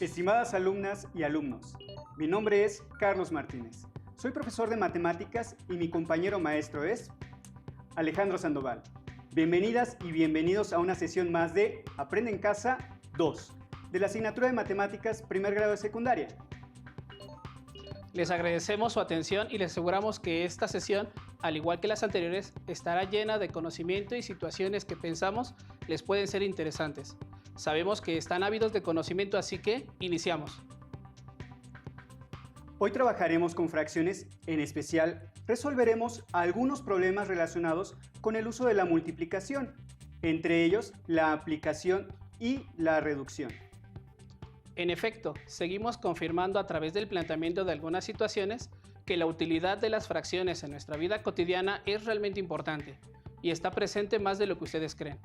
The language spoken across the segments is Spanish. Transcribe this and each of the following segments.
Estimadas alumnas y alumnos, mi nombre es Carlos Martínez. Soy profesor de matemáticas y mi compañero maestro es Alejandro Sandoval. Bienvenidas y bienvenidos a una sesión más de Aprende en Casa 2, de la asignatura de matemáticas primer grado de secundaria. Les agradecemos su atención y les aseguramos que esta sesión, al igual que las anteriores, estará llena de conocimiento y situaciones que pensamos les pueden ser interesantes. Sabemos que están ávidos de conocimiento, así que iniciamos. Hoy trabajaremos con fracciones, en especial resolveremos algunos problemas relacionados con el uso de la multiplicación, entre ellos la aplicación y la reducción. En efecto, seguimos confirmando a través del planteamiento de algunas situaciones que la utilidad de las fracciones en nuestra vida cotidiana es realmente importante y está presente más de lo que ustedes creen.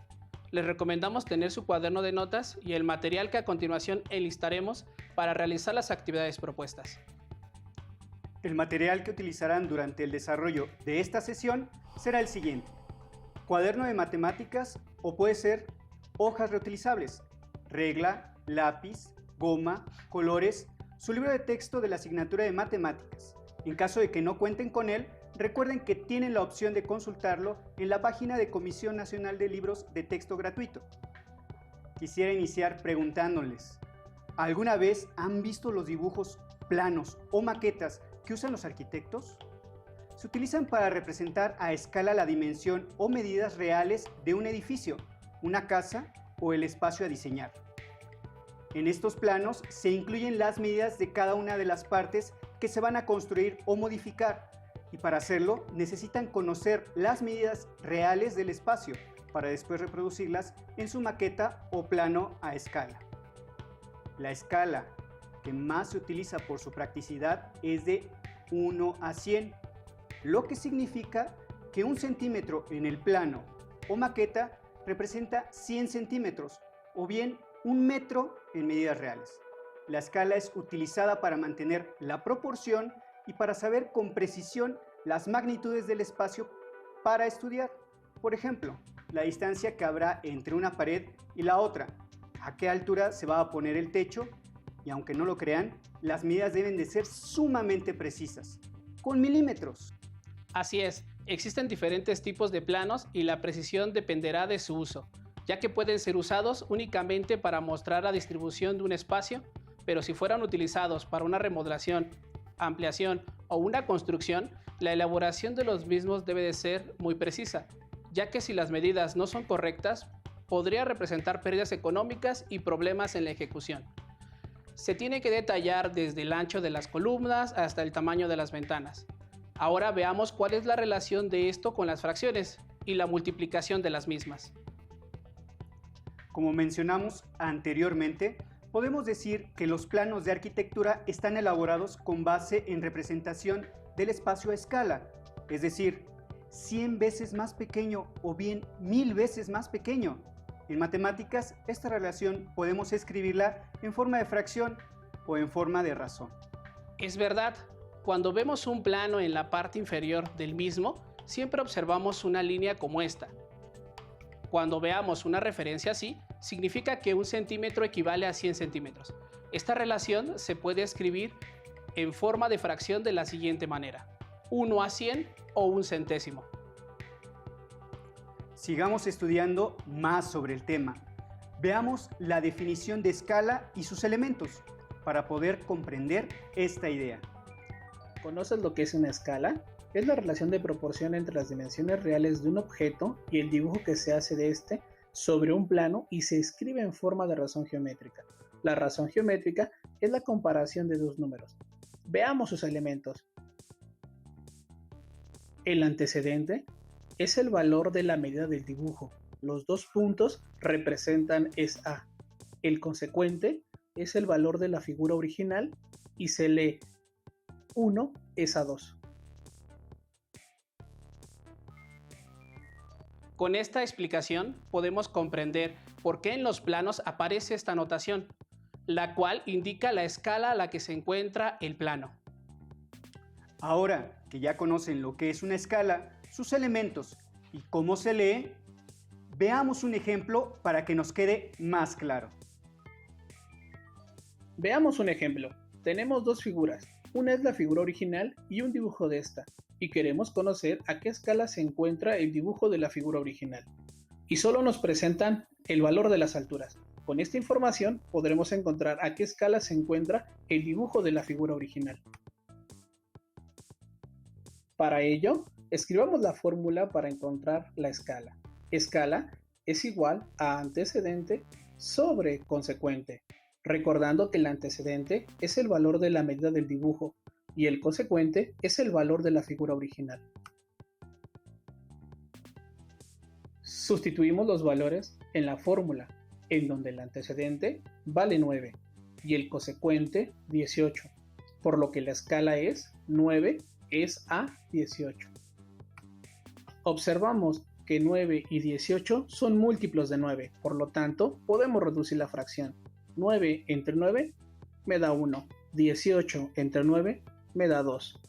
Les recomendamos tener su cuaderno de notas y el material que a continuación enlistaremos para realizar las actividades propuestas. El material que utilizarán durante el desarrollo de esta sesión será el siguiente: cuaderno de matemáticas o puede ser hojas reutilizables, regla, lápiz, goma, colores, su libro de texto de la asignatura de matemáticas. En caso de que no cuenten con él, recuerden que tienen la opción de consultarlo en la página de Comisión Nacional de Libros de Texto Gratuito. Quisiera iniciar preguntándoles, ¿alguna vez han visto los dibujos planos o maquetas que usan los arquitectos? Se utilizan para representar a escala la dimensión o medidas reales de un edificio, una casa o el espacio a diseñar. En estos planos se incluyen las medidas de cada una de las partes que se van a construir o modificar, y para hacerlo necesitan conocer las medidas reales del espacio para después reproducirlas en su maqueta o plano a escala. La escala que más se utiliza por su practicidad es de 1 a 100, lo que significa que 1 centímetro en el plano o maqueta representa 100 centímetros, o bien 1 metro en medidas reales. La escala es utilizada para mantener la proporción y para saber con precisión las magnitudes del espacio para estudiar. Por ejemplo, la distancia que habrá entre una pared y la otra, a qué altura se va a poner el techo, y aunque no lo crean, las medidas deben de ser sumamente precisas, con milímetros. Así es, existen diferentes tipos de planos y la precisión dependerá de su uso, ya que pueden ser usados únicamente para mostrar la distribución de un espacio, pero si fueran utilizados para una remodelación, ampliación o una construcción, la elaboración de los mismos debe de ser muy precisa, ya que si las medidas no son correctas, podría representar pérdidas económicas y problemas en la ejecución. Se tiene que detallar desde el ancho de las columnas hasta el tamaño de las ventanas. Ahora veamos cuál es la relación de esto con las fracciones y la multiplicación de las mismas. Como mencionamos anteriormente, podemos decir que los planos de arquitectura están elaborados con base en representación del espacio a escala, es decir, 100 veces más pequeño o bien 1000 veces más pequeño. En matemáticas, esta relación podemos escribirla en forma de fracción o en forma de razón. Es verdad, cuando vemos un plano en la parte inferior del mismo, siempre observamos una línea como esta. Cuando veamos una referencia así, significa que 1 centímetro equivale a 100 centímetros. Esta relación se puede escribir en forma de fracción de la siguiente manera: 1 a 100 o 1 centésimo. Sigamos estudiando más sobre el tema. Veamos la definición de escala y sus elementos para poder comprender esta idea. ¿Conoces lo que es una escala? Es la relación de proporción entre las dimensiones reales de un objeto y el dibujo que se hace de este sobre un plano y se escribe en forma de razón geométrica. La razón geométrica es la comparación de dos números. Veamos sus elementos. El antecedente es el valor de la medida del dibujo. Los dos puntos representan es A. El consecuente es el valor de la figura original y se lee 1 es a 2. Con esta explicación podemos comprender por qué en los planos aparece esta notación, la cual indica la escala a la que se encuentra el plano. Ahora que ya conocen lo que es una escala, sus elementos y cómo se lee, veamos un ejemplo para que nos quede más claro. Veamos un ejemplo. Tenemos dos figuras. Una es la figura original y un dibujo de esta, y queremos conocer a qué escala se encuentra el dibujo de la figura original. Y solo nos presentan el valor de las alturas. Con esta información podremos encontrar a qué escala se encuentra el dibujo de la figura original. Para ello, escribamos la fórmula para encontrar la escala. Escala es igual a antecedente sobre consecuente, recordando que el antecedente es el valor de la medida del dibujo y el consecuente es el valor de la figura original. Sustituimos los valores en la fórmula, en donde el antecedente vale 9 y el consecuente 18, por lo que la escala es 9 es a 18. Observamos que 9 y 18 son múltiplos de 9, por lo tanto podemos reducir la fracción. 9 entre 9 me da 1, 18 entre 9 me da 2.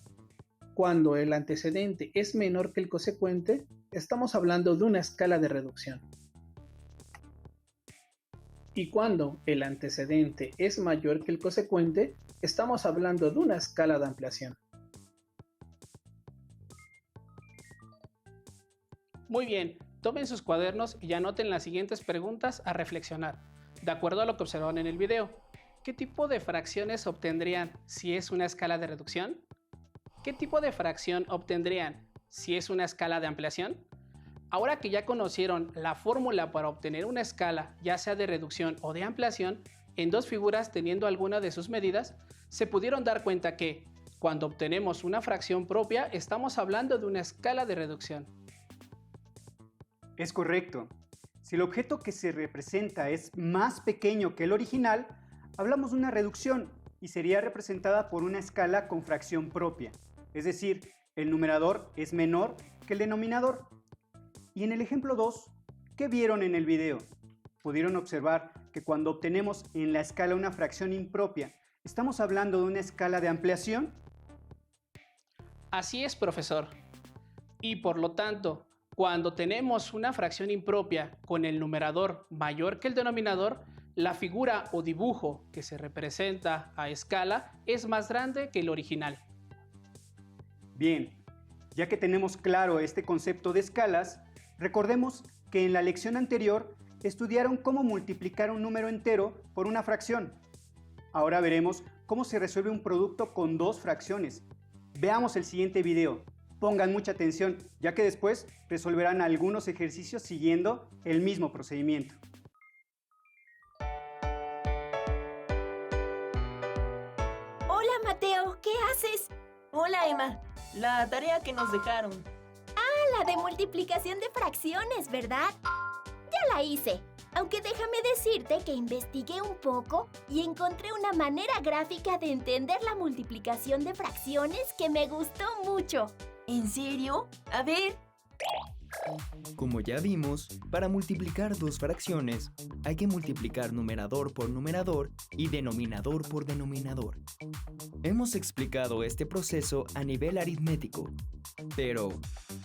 Cuando el antecedente es menor que el consecuente, estamos hablando de una escala de reducción. Y cuando el antecedente es mayor que el consecuente, estamos hablando de una escala de ampliación. Muy bien, tomen sus cuadernos y anoten las siguientes preguntas a reflexionar, de acuerdo a lo que observaron en el video. ¿Qué tipo de fracciones obtendrían si es una escala de reducción? ¿Qué tipo de fracción obtendrían si es una escala de ampliación? Ahora que ya conocieron la fórmula para obtener una escala, ya sea de reducción o de ampliación, en dos figuras teniendo alguna de sus medidas, se pudieron dar cuenta que, cuando obtenemos una fracción propia, estamos hablando de una escala de reducción. Es correcto. Si el objeto que se representa es más pequeño que el original, hablamos de una reducción y sería representada por una escala con fracción propia. Es decir, el numerador es menor que el denominador. Y en el ejemplo 2, ¿qué vieron en el video? Pudieron observar que cuando obtenemos en la escala una fracción impropia, ¿estamos hablando de una escala de ampliación? Así es, profesor. Y por lo tanto, cuando tenemos una fracción impropia con el numerador mayor que el denominador, la figura o dibujo que se representa a escala es más grande que el original. Bien, ya que tenemos claro este concepto de escalas, recordemos que en la lección anterior estudiaron cómo multiplicar un número entero por una fracción. Ahora veremos cómo se resuelve un producto con dos fracciones. Veamos el siguiente video. Pongan mucha atención, ya que después resolverán algunos ejercicios siguiendo el mismo procedimiento. Hola Mateo, ¿qué haces? Hola Emma, la tarea que nos dejaron. La de multiplicación de fracciones, ¿verdad? Ya la hice, aunque déjame decirte que investigué un poco y encontré una manera gráfica de entender la multiplicación de fracciones que me gustó mucho. ¿En serio? A ver. Como ya vimos, para multiplicar dos fracciones, hay que multiplicar numerador por numerador y denominador por denominador. Hemos explicado este proceso a nivel aritmético, pero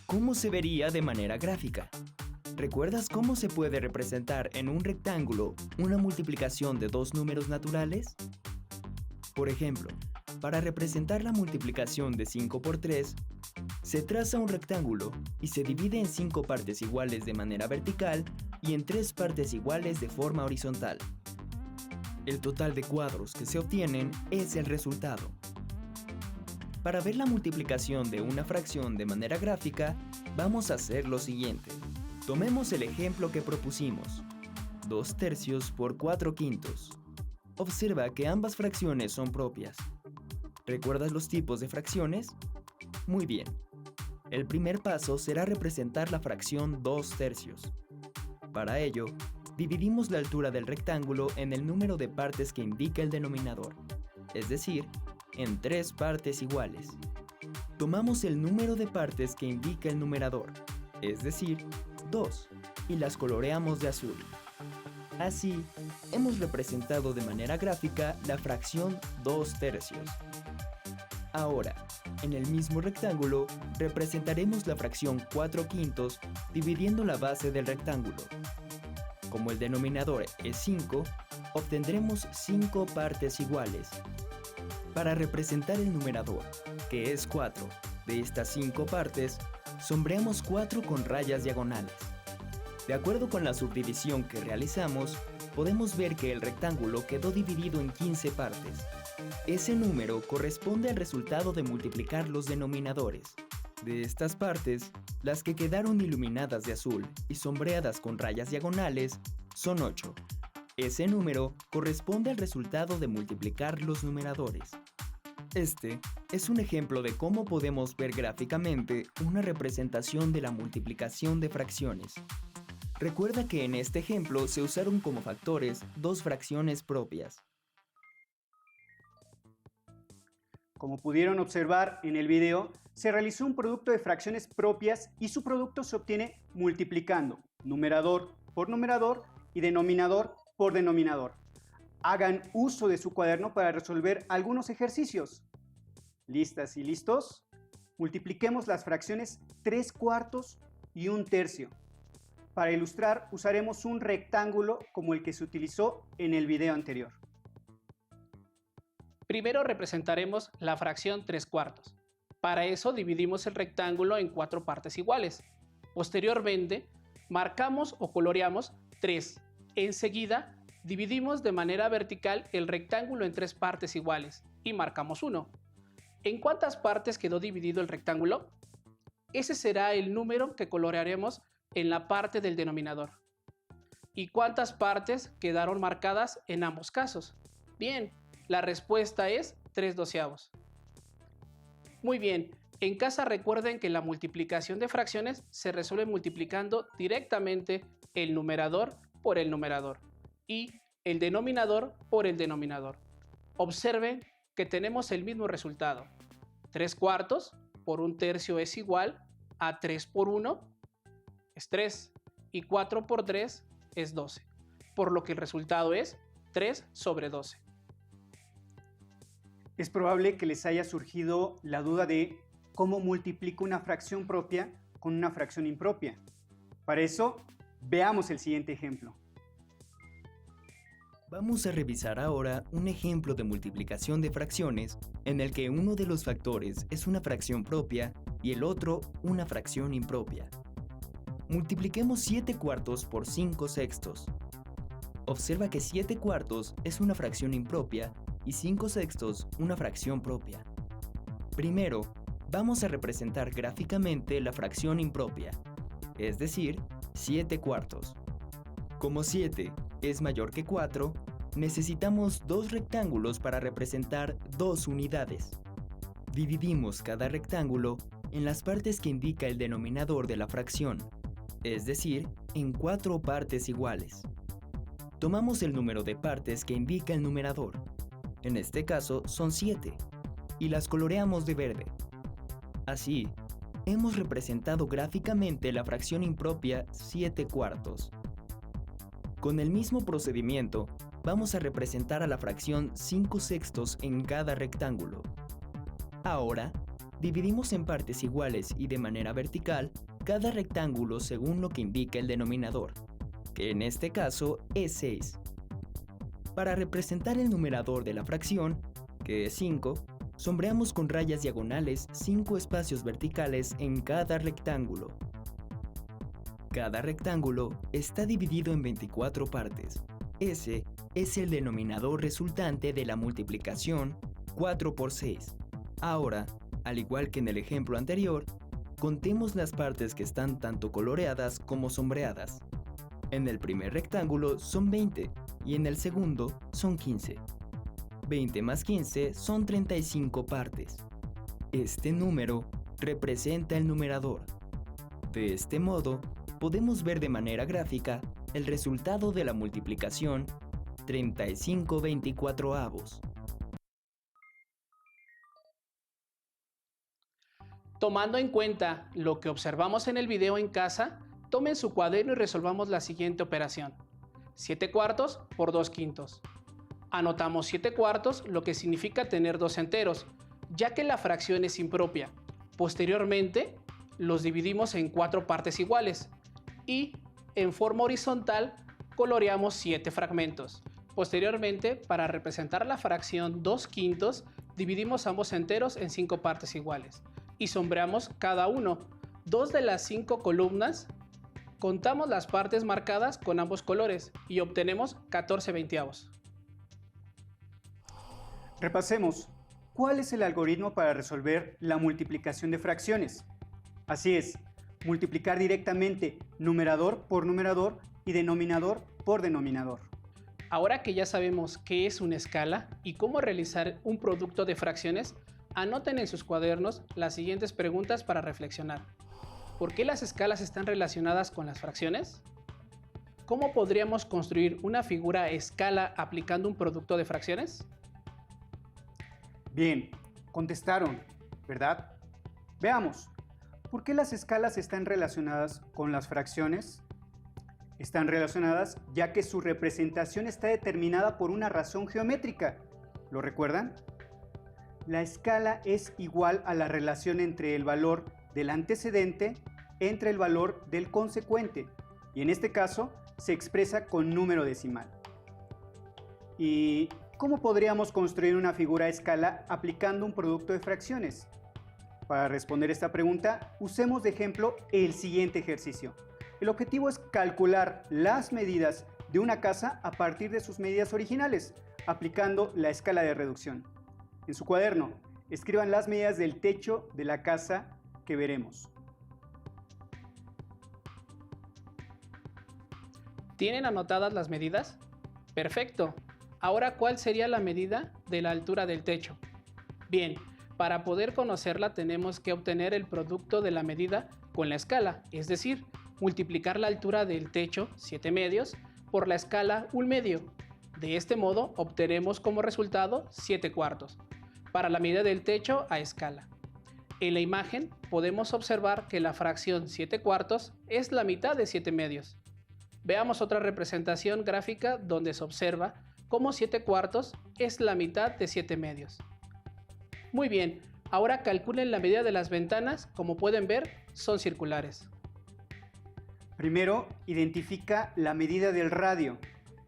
¿cómo se vería de manera gráfica? ¿Recuerdas cómo se puede representar en un rectángulo una multiplicación de dos números naturales? Por ejemplo, para representar la multiplicación de 5 por 3, se traza un rectángulo y se divide en 5 partes iguales de manera vertical y en 3 partes iguales de forma horizontal. El total de cuadros que se obtienen es el resultado. Para ver la multiplicación de una fracción de manera gráfica, vamos a hacer lo siguiente. Tomemos el ejemplo que propusimos, 2 tercios por 4 quintos. Observa que ambas fracciones son propias. ¿Recuerdas los tipos de fracciones? Muy bien. El primer paso será representar la fracción 2 tercios. Para ello, dividimos la altura del rectángulo en el número de partes que indica el denominador, es decir, en 3 partes iguales. Tomamos el número de partes que indica el numerador, es decir, 2, y las coloreamos de azul. Así, hemos representado de manera gráfica la fracción 2 tercios. Ahora, en el mismo rectángulo, representaremos la fracción 4 quintos dividiendo la base del rectángulo. Como el denominador es 5, obtendremos 5 partes iguales. Para representar el numerador, que es 4, de estas 5 partes, sombreamos 4 con rayas diagonales. De acuerdo con la subdivisión que realizamos, podemos ver que el rectángulo quedó dividido en 15 partes. Ese número corresponde al resultado de multiplicar los denominadores. De estas partes, las que quedaron iluminadas de azul y sombreadas con rayas diagonales son 8. Ese número corresponde al resultado de multiplicar los numeradores. Este es un ejemplo de cómo podemos ver gráficamente una representación de la multiplicación de fracciones. Recuerda que en este ejemplo se usaron como factores dos fracciones propias. Como pudieron observar en el video, se realizó un producto de fracciones propias y su producto se obtiene multiplicando numerador por numerador y denominador por denominador. Hagan uso de su cuaderno para resolver algunos ejercicios. ¿Listas y listos? Multipliquemos las fracciones 3/4 y 1/3. Para ilustrar, usaremos un rectángulo como el que se utilizó en el video anterior. Primero representaremos la fracción 3/4. Para eso dividimos el rectángulo en 4 partes iguales. Posteriormente, marcamos o coloreamos 3. Enseguida, dividimos de manera vertical el rectángulo en 3 partes iguales y marcamos 1. ¿En cuántas partes quedó dividido el rectángulo? Ese será el número que colorearemos en la parte del denominador. ¿Y cuántas partes quedaron marcadas en ambos casos? Bien, la respuesta es 3/12. Muy bien, en casa recuerden que la multiplicación de fracciones se resuelve multiplicando directamente el numerador por el numerador y el denominador por el denominador. Observen que tenemos el mismo resultado. 3/4 por 1/3 es igual a 3 por 1 es 3 y 4 por 3 es 12, por lo que el resultado es 3/12. Es probable que les haya surgido la duda de cómo multiplico una fracción propia con una fracción impropia. Para eso, veamos el siguiente ejemplo. Vamos a revisar ahora un ejemplo de multiplicación de fracciones en el que uno de los factores es una fracción propia y el otro una fracción impropia. Multipliquemos 7/4 por 5/6. Observa que 7/4 es una fracción impropia y 5/6 una fracción propia. Primero, vamos a representar gráficamente la fracción impropia, es decir, 7/4. Como 7 es mayor que 4, necesitamos dos rectángulos para representar dos unidades. Dividimos cada rectángulo en las partes que indica el denominador de la fracción, es decir, en 4 partes iguales. Tomamos el número de partes que indica el numerador, en este caso son 7, y las coloreamos de verde. Así, hemos representado gráficamente la fracción impropia 7/4. Con el mismo procedimiento, vamos a representar a la fracción 5/6 en cada rectángulo. Ahora, dividimos en partes iguales y de manera vertical cada rectángulo según lo que indica el denominador, que en este caso es 6. Para representar el numerador de la fracción, que es 5, sombreamos con rayas diagonales 5 espacios verticales en cada rectángulo. Cada rectángulo está dividido en 24 partes. Ese es el denominador resultante de la multiplicación 4 por 6. Ahora, al igual que en el ejemplo anterior, contemos las partes que están tanto coloreadas como sombreadas. En el primer rectángulo son 20 y en el segundo son 15. 20 más 15 son 35 partes. Este número representa el numerador. De este modo, podemos ver de manera gráfica el resultado de la multiplicación 35/24. Tomando en cuenta lo que observamos en el video en casa, tomen su cuaderno y resolvamos la siguiente operación. 7/4 por 2/5. Anotamos 7/4, lo que significa tener dos enteros, ya que la fracción es impropia. Posteriormente, los dividimos en 4 partes iguales y, en forma horizontal, coloreamos 7 fragmentos. Posteriormente, para representar la fracción 2/5, dividimos ambos enteros en 5 partes iguales y sombreamos cada uno. 2 de las 5 columnas contamos las partes marcadas con ambos colores y obtenemos 14/20. Repasemos. ¿Cuál es el algoritmo para resolver la multiplicación de fracciones? Así es, multiplicar directamente numerador por numerador y denominador por denominador. Ahora que ya sabemos qué es una escala y cómo realizar un producto de fracciones, anoten en sus cuadernos las siguientes preguntas para reflexionar. ¿Por qué las escalas están relacionadas con las fracciones? ¿Cómo podríamos construir una figura escala aplicando un producto de fracciones? Bien, contestaron, ¿verdad? Veamos, ¿por qué las escalas están relacionadas con las fracciones? Están relacionadas ya que su representación está determinada por una razón geométrica. ¿Lo recuerdan? La escala es igual a la relación entre el valor del antecedente entre el valor del consecuente, y en este caso se expresa con número decimal. ¿Y cómo podríamos construir una figura a escala aplicando un producto de fracciones? Para responder esta pregunta, usemos de ejemplo el siguiente ejercicio. El objetivo es calcular las medidas de una casa a partir de sus medidas originales, aplicando la escala de reducción. En su cuaderno, escriban las medidas del techo de la casa que veremos. ¿Tienen anotadas las medidas? Perfecto. Ahora, ¿cuál sería la medida de la altura del techo? Bien, para poder conocerla tenemos que obtener el producto de la medida con la escala, es decir, multiplicar la altura del techo, 7 medios, por la escala 1 medio. De este modo obtenemos como resultado 7 cuartos, para la medida del techo a escala. En la imagen podemos observar que la fracción 7 cuartos es la mitad de 7 medios. Veamos otra representación gráfica donde se observa cómo 7 cuartos es la mitad de 7 medios. Muy bien, ahora calculen la medida de las ventanas, como pueden ver, son circulares. Primero, identifica la medida del radio.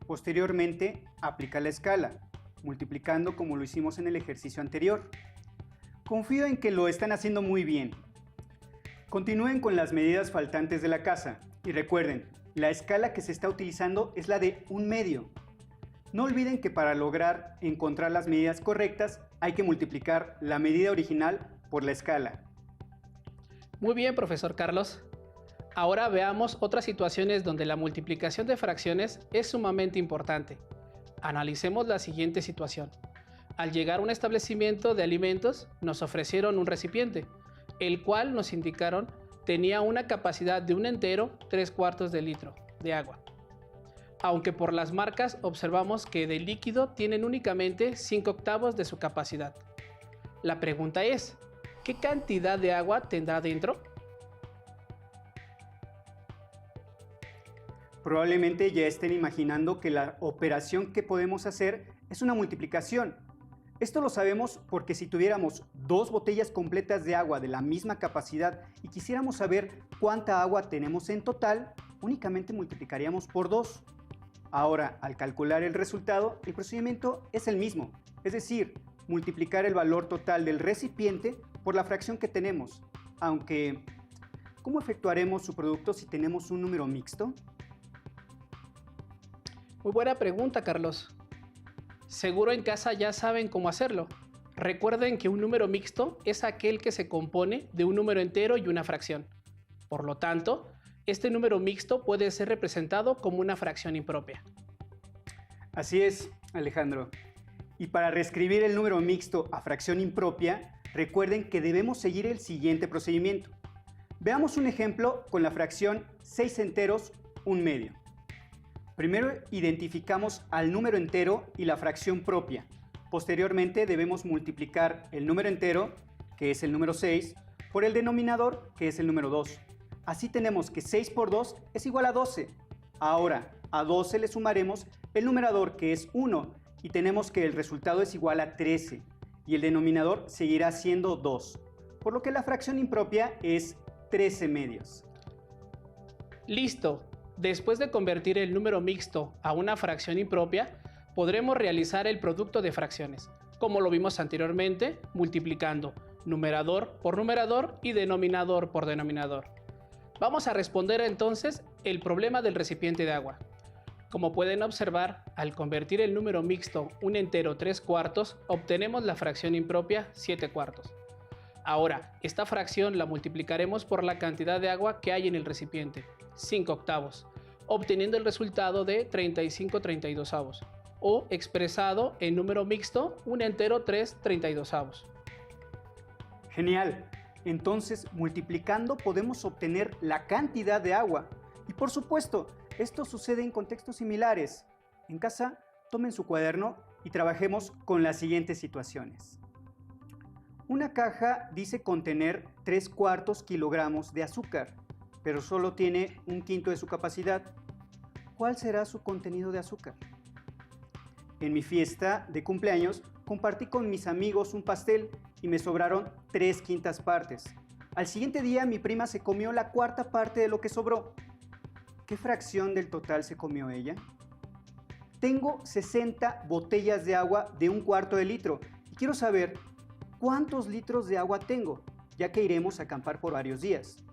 Posteriormente, aplica la escala, multiplicando como lo hicimos en el ejercicio anterior. Confío en que lo están haciendo muy bien. Continúen con las medidas faltantes de la casa y recuerden, la escala que se está utilizando es la de 1 medio. No olviden que para lograr encontrar las medidas correctas hay que multiplicar la medida original por la escala. Muy bien, profesor Carlos. Ahora veamos otras situaciones donde la multiplicación de fracciones es sumamente importante. Analicemos la siguiente situación. Al llegar a un establecimiento de alimentos, nos ofrecieron un recipiente, el cual nos indicaron tenía una capacidad de 1 entero 3 cuartos de litro de agua. Aunque por las marcas observamos que de líquido tienen únicamente 5 octavos de su capacidad. La pregunta es, ¿qué cantidad de agua tendrá dentro? Probablemente ya estén imaginando que la operación que podemos hacer es una multiplicación. Esto lo sabemos porque si tuviéramos 2 botellas completas de agua de la misma capacidad y quisiéramos saber cuánta agua tenemos en total, únicamente multiplicaríamos por 2. Ahora, al calcular el resultado, el procedimiento es el mismo, es decir, multiplicar el valor total del recipiente por la fracción que tenemos. Aunque, ¿cómo efectuaremos su producto si tenemos un número mixto? Muy buena pregunta, Carlos. Seguro en casa ya saben cómo hacerlo. Recuerden que un número mixto es aquel que se compone de un número entero y una fracción. Por lo tanto, este número mixto puede ser representado como una fracción impropia. Así es, Alejandro. Y para reescribir el número mixto a fracción impropia, recuerden que debemos seguir el siguiente procedimiento. Veamos un ejemplo con la fracción 6 enteros 1 medio. Primero identificamos al número entero y la fracción propia. Posteriormente debemos multiplicar el número entero, que es el número 6, por el denominador, que es el número 2. Así tenemos que 6 por 2 es igual a 12. Ahora, a 12 le sumaremos el numerador, que es 1, y tenemos que el resultado es igual a 13, y el denominador seguirá siendo 2, por lo que la fracción impropia es 13 medios. Listo. Después de convertir el número mixto a una fracción impropia, podremos realizar el producto de fracciones, como lo vimos anteriormente, multiplicando numerador por numerador y denominador por denominador. Vamos a responder entonces el problema del recipiente de agua. Como pueden observar, al convertir el número mixto un entero 3/4, obtenemos la fracción impropia 7/4. Ahora, esta fracción la multiplicaremos por la cantidad de agua que hay en el recipiente, 5/8, obteniendo el resultado de 35/32, o expresado en número mixto un entero 3/32. Genial. Entonces, multiplicando podemos obtener la cantidad de agua. Y por supuesto, esto sucede en contextos similares. En casa, tomen su cuaderno y trabajemos con las siguientes situaciones. Una caja dice contener 3/4 kilogramos de azúcar, pero solo tiene 1/5 de su capacidad. ¿Cuál será su contenido de azúcar? En mi fiesta de cumpleaños, compartí con mis amigos un pastel y me sobraron 3/5 partes. Al siguiente día, mi prima se comió la 1/4 parte de lo que sobró. ¿Qué fracción del total se comió ella? Tengo 60 botellas de agua de 1/4 de litro y quiero saber cuántos litros de agua tengo, ya que iremos a acampar por varios días.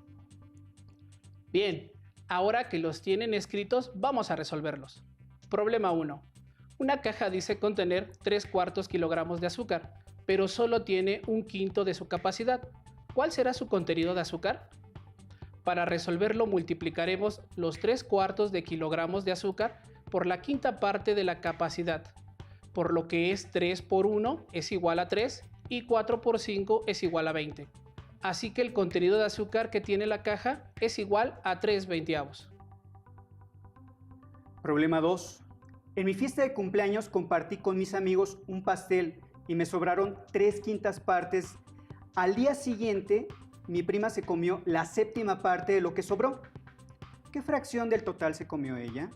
Bien, ahora que los tienen escritos, vamos a resolverlos. Problema 1. Una caja dice contener 3/4 kilogramos de azúcar, pero solo tiene 1/5 de su capacidad. ¿Cuál será su contenido de azúcar? Para resolverlo multiplicaremos los 3/4 de kilogramos de azúcar por la 1/5 parte de la capacidad, por lo que es 3 por 1 es igual a 3 y 4 por 5 es igual a 20. Así que el contenido de azúcar que tiene la caja es igual a 3/20. Problema 2. En mi fiesta de cumpleaños compartí con mis amigos un pastel y me sobraron 3/5 partes. Al día siguiente, mi prima se comió la 7ª parte de lo que sobró. ¿Qué fracción del total se comió ella?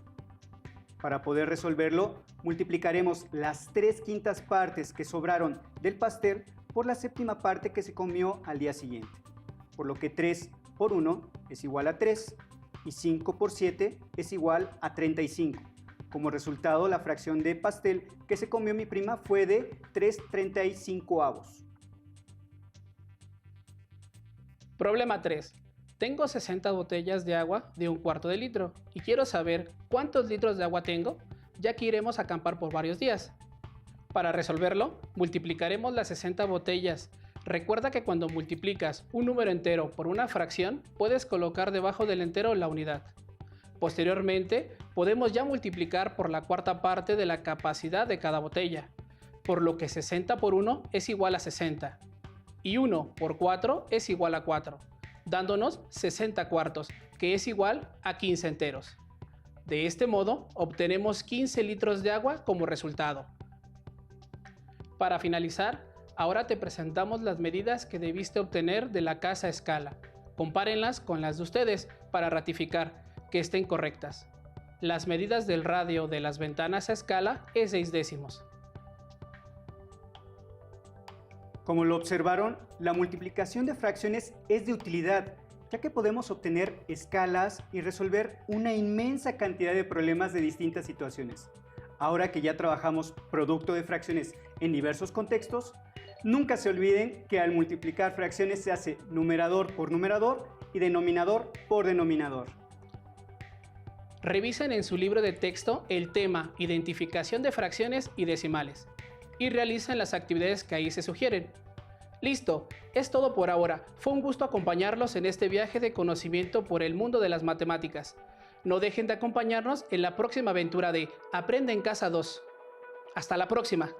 Para poder resolverlo, multiplicaremos las 3/5 partes que sobraron del pastel por la 7ª parte que se comió al día siguiente. Por lo que 3 por 1 es igual a 3 y 5 por 7 es igual a 35. Como resultado, la fracción de pastel que se comió mi prima fue de 3/35. Problema 3. Tengo 60 botellas de agua de 1/4 de litro y quiero saber cuántos litros de agua tengo, ya que iremos a acampar por varios días. Para resolverlo, multiplicaremos las 60 botellas. Recuerda que cuando multiplicas un número entero por una fracción, puedes colocar debajo del entero la unidad. Posteriormente, podemos ya multiplicar por la 1/4 parte de la capacidad de cada botella, por lo que 60 por 1 es igual a 60, y 1 por 4 es igual a 4, dándonos 60/4, que es igual a 15 enteros. De este modo, obtenemos 15 litros de agua como resultado. Para finalizar, ahora te presentamos las medidas que debiste obtener de la casa a escala. Compárenlas con las de ustedes para ratificar que estén correctas. Las medidas del radio de las ventanas a escala es 6/10. Como lo observaron, la multiplicación de fracciones es de utilidad, ya que podemos obtener escalas y resolver una inmensa cantidad de problemas de distintas situaciones. Ahora que ya trabajamos producto de fracciones en diversos contextos, nunca se olviden que al multiplicar fracciones se hace numerador por numerador y denominador por denominador. Revisen en su libro de texto el tema Identificación de fracciones y decimales y realicen las actividades que ahí se sugieren. Listo, es todo por ahora. Fue un gusto acompañarlos en este viaje de conocimiento por el mundo de las matemáticas. No dejen de acompañarnos en la próxima aventura de Aprende en Casa 2. Hasta la próxima.